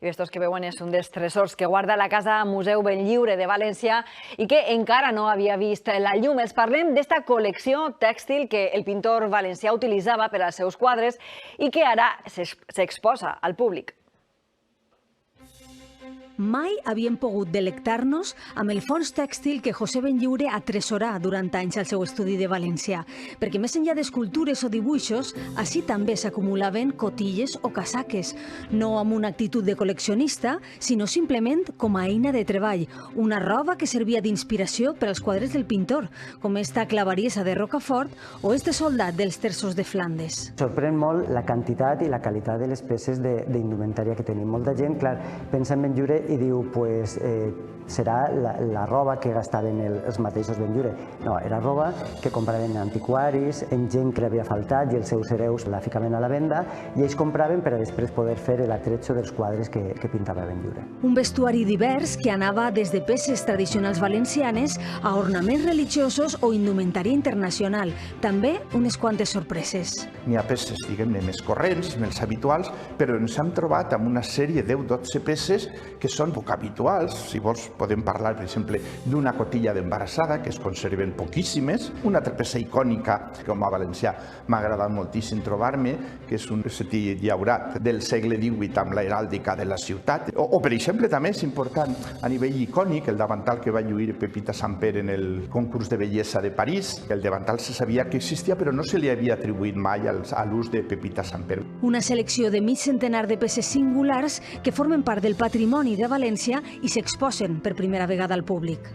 I estos que veuen és un dels tresors que guarda la Casa Museu Benlliure de València i que encara no havia vist la llum. Els parlem d'esta col·lecció tèxtil que el pintor valencià utilitzava per als seus quadres i que ara s'exposa al públic. Mai havíem pogut delectar-nos amb el fons tèxtil que José Benlliure atresorà durant anys al seu estudi de València, perquè més enllà d'escultures o dibuixos, així també s'acumulaven cotilles o casaques, no amb una actitud de col·leccionista, sinó simplement com a eina de treball, una roba que servia d'inspiració per als quadres del pintor, com esta clavariesa de Rocafort o este soldat dels terços de Flandes. Sorprèn molt la quantitat i la qualitat de les peces d'indumentària que tenim. Molta gent, clar, pensa en Benlliure i diu, pues, serà la roba que gastaven els mateixos Benlliure. No, era roba que compraven antiquaris, en gent que li havia faltat i els seus hereus la ficaven a la venda i ells compraven per a després poder fer l'atretxo dels quadres que pintava Benlliure. Un vestuari divers que anava des de peces tradicionals valencianes a ornaments religiosos o indumentària internacional. També unes quantes sorpreses. N'hi ha peces, diguem-ne, més corrents, més habituals, però ens hem trobat amb una sèrie de 10-12 peces que són poc habituals. Si vols, podem parlar, per exemple, d'una cotilla d'embarassada, que es conserven poquíssimes. Una altra peça icònica, que com a valencià m'ha agradat moltíssim trobar-me, que és un setí llaurat del segle XVIII amb la heràldica de la ciutat. O, per exemple, també és important a nivell icònic el davantal que va lluir Pepita Samper en el concurs de bellesa de París. El davantal se sabia que existia, però no se li havia atribuït mai a l'ús de Pepita Samper. Una selecció de mig centenar de peces singulars que formen part del patrimoni de València i s'exposen per primera vegada al públic.